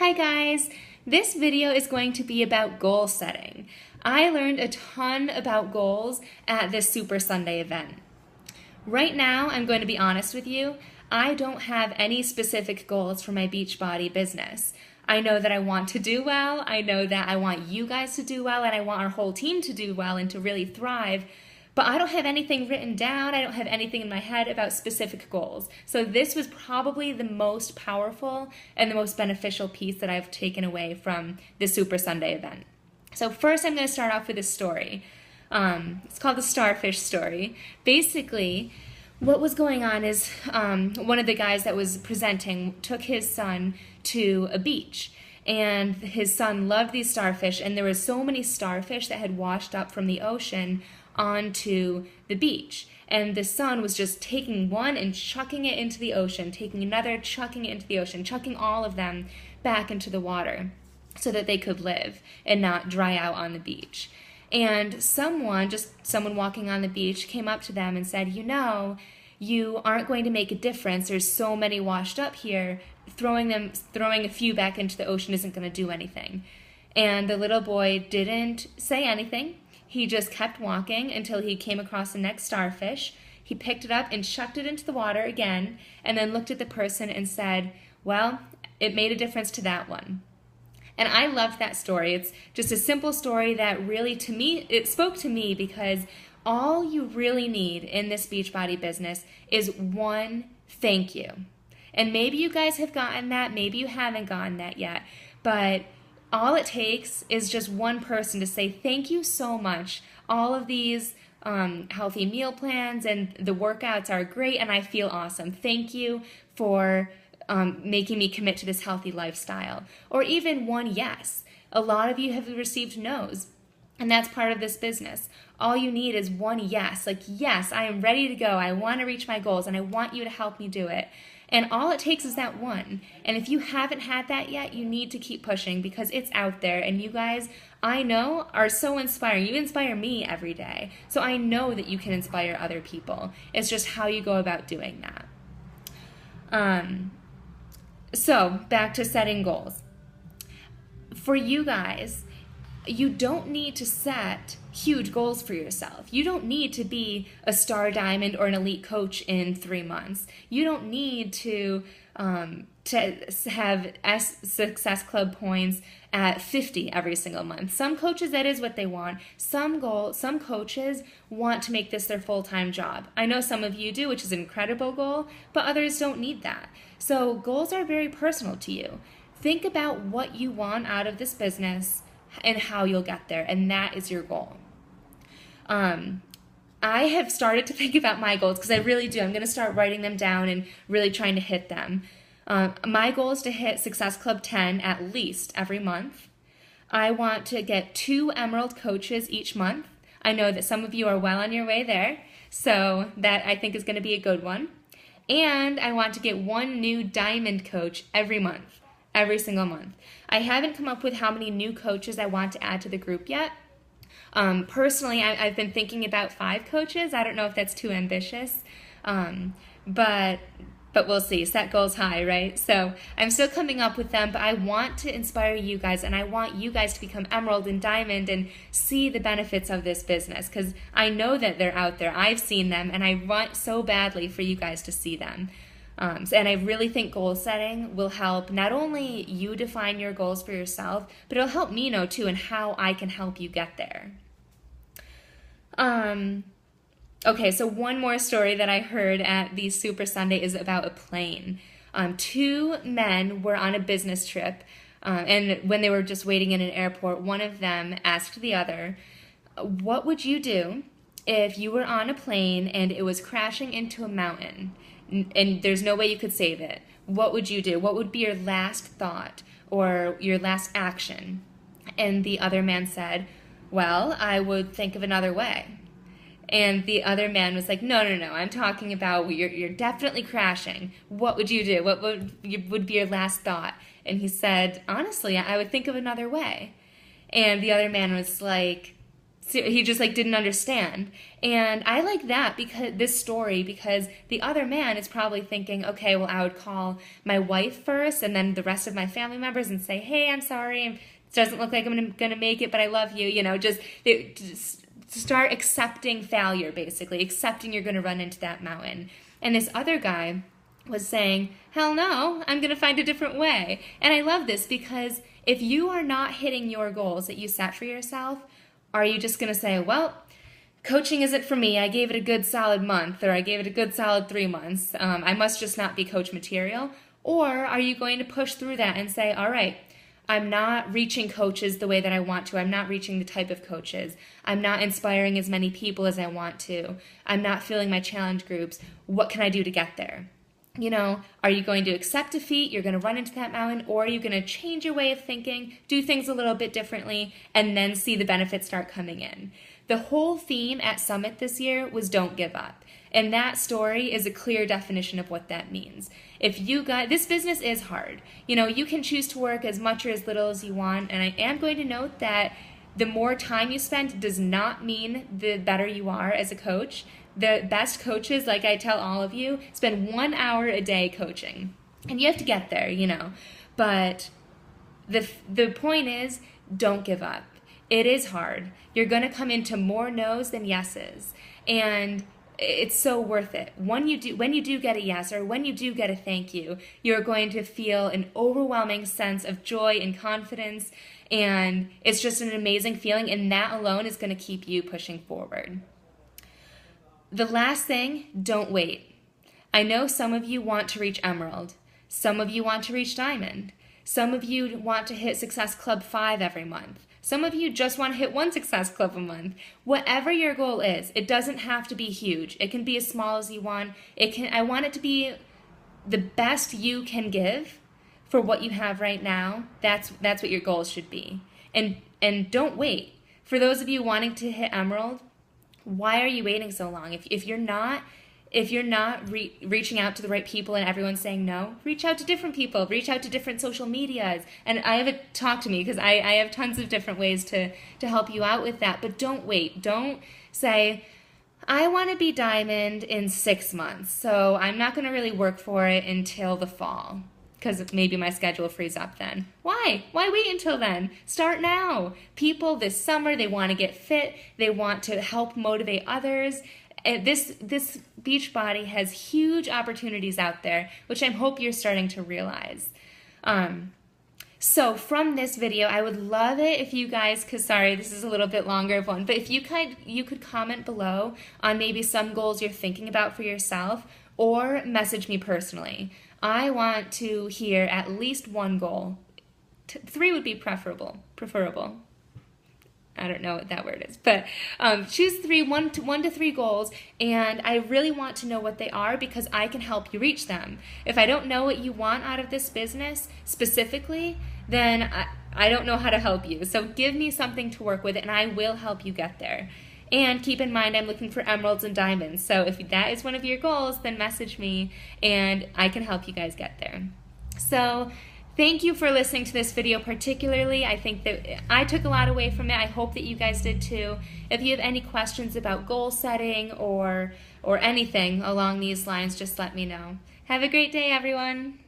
Hi guys! This video is going to be about goal setting. I learned a ton about goals at this Super Sunday event. Right now, I'm going to be honest with you, I don't have any specific goals for my Beachbody business. I know that I want to do well, I know that I want you guys to do well, and I want our whole team to do well and to really thrive. But I don't have anything written down, I don't have anything in my head about specific goals. So this was probably the most powerful and the most beneficial piece that I've taken away from the Super Sunday event. So first I'm going to start off with a story. It's called the Starfish story. Basically, what was going on is one of the guys that was presenting took his son to a beach. And his son loved these starfish, and there were so many starfish that had washed up from the ocean onto the beach. And the son was just taking one and chucking it into the ocean, taking another, chucking it into the ocean, chucking all of them back into the water so that they could live and not dry out on the beach. And someone walking on the beach came up to them and said, you know, you aren't going to make a difference. There's so many washed up here. Throwing a few back into the ocean isn't going to do anything. And the little boy didn't say anything. He just kept walking until he came across the next starfish. He picked it up and chucked it into the water again, and then looked at the person and said, well, it made a difference to that one. And I loved that story. It's just a simple story that really, to me, it spoke to me because all you really need in this Beachbody business is one thank you. And maybe you guys have gotten that, maybe you haven't gotten that yet, but all it takes is just one person to say, thank you so much. All of these healthy meal plans and the workouts are great and I feel awesome. Thank you for making me commit to this healthy lifestyle. Or even one yes. A lot of you have received no's, and that's part of this business. All you need is one yes. Like, yes, I am ready to go. I want to reach my goals and I want you to help me do it. And all it takes is that one. And if you haven't had that yet, you need to keep pushing because it's out there. And you guys, I know, are so inspiring. You inspire me every day. So I know that you can inspire other people. It's just how you go about doing that. So back to setting goals. For you guys, you don't need to set huge goals for yourself. You don't need to be a star diamond or an elite coach in 3 months. You don't need to have Success Club points at 50 every single month. Some coaches, that is what they want. Some coaches want to make this their full-time job. I know some of you do, which is an incredible goal, but others don't need that. So goals are very personal to you. Think about what you want out of this business and how you'll get there, and that is your goal. I have started to think about my goals because I really do. I'm going to start writing them down and really trying to hit them. My goal is to hit Success Club 10 at least every month. I want to get 2 Emerald coaches each month. I know that some of you are well on your way there, so that I think is going to be a good one. And I want to get 1 new Diamond coach every month, every single month. I haven't come up with how many new coaches I want to add to the group yet. Personally, I've been thinking about 5 coaches. I don't know if that's too ambitious, but we'll see. Set goals high, right? So I'm still coming up with them, but I want to inspire you guys, and I want you guys to become Emerald and Diamond and see the benefits of this business because I know that they're out there. I've seen them, and I want so badly for you guys to see them. And I really think goal setting will help not only you define your goals for yourself, but it'll help me know too and how I can help you get there. Okay, so one more story that I heard at the Super Sunday is about a plane. 2 men were on a business trip, and when they were just waiting in an airport, one of them asked the other, what would you do if you were on a plane and it was crashing into a mountain? And there's no way you could save it. What would you do? What would be your last thought or your last action? And the other man said, well, I would think of another way. And the other man was like, no, I'm talking about you're definitely crashing. What would you do? What would be your last thought? And he said, honestly, I would think of another way. And the other man was like, So he just like didn't understand. And I like that because this story, because the other man is probably thinking, okay, well, I would call my wife first and then the rest of my family members and say, hey, I'm sorry. It doesn't look like I'm going to make it, but I love you. You know, just start accepting failure, basically, accepting you're going to run into that mountain. And this other guy was saying, hell no, I'm going to find a different way. And I love this because if you are not hitting your goals that you set for yourself, are you just going to say, well, coaching isn't for me. I gave it a good solid month, or I gave it a good solid 3 months. I must just not be coach material. Or are you going to push through that and say, all right, I'm not reaching coaches the way that I want to. I'm not reaching the type of coaches. I'm not inspiring as many people as I want to. I'm not filling my challenge groups. What can I do to get there? You know, are you going to accept defeat? You're going to run into that mountain, or are you going to change your way of thinking, do things a little bit differently, and then see the benefits start coming in? The whole theme at Summit this year was don't give up. And that story is a clear definition of what that means. If you got, this business is hard. You know, you can choose to work as much or as little as you want, and I am going to note that the more time you spend does not mean the better you are as a coach. The best coaches, like I tell all of you, spend 1 hour a day coaching. And you have to get there, you know. But the point is, don't give up. It is hard. You're going to come into more no's than yeses. And it's so worth it. When you do get a yes, or when you do get a thank you, you're going to feel an overwhelming sense of joy and confidence. And it's just an amazing feeling. And that alone is going to keep you pushing forward. The last thing, don't wait. I know some of you want to reach Emerald. Some of you want to reach Diamond. Some of you want to hit Success Club 5 every month. Some of you just want to hit 1 Success Club a month. Whatever your goal is, it doesn't have to be huge. It can be as small as you want. I want it to be the best you can give for what you have right now. That's what your goals should be. And don't wait. For those of you wanting to hit Emerald, why are you waiting so long? If you're not reaching out to the right people and everyone's saying no, reach out to different people, reach out to different social medias. And I have it talk to me because I have tons of different ways to help you out with that. But don't wait. Don't say, I want to be Diamond in 6 months, so I'm not going to really work for it until the fall, because maybe my schedule frees up then. Why? Why wait until then? Start now. People this summer, they want to get fit. They want to help motivate others. And this Beachbody has huge opportunities out there, which I hope you're starting to realize. So from this video, I would love it if you guys, because sorry, this is a little bit longer of one, but if you could comment below on maybe some goals you're thinking about for yourself, or message me personally. I want to hear at least 1 goal. 3 would be preferable. I don't know what that word is, but choose 3, 1 to 3 goals, and I really want to know what they are because I can help you reach them. If I don't know what you want out of this business specifically, then I don't know how to help you. So give me something to work with, and I will help you get there. And keep in mind, I'm looking for emeralds and diamonds. So if that is one of your goals, then message me and I can help you guys get there. So thank you for listening to this video particularly. I think that I took a lot away from it. I hope that you guys did too. If you have any questions about goal setting or anything along these lines, just let me know. Have a great day, everyone.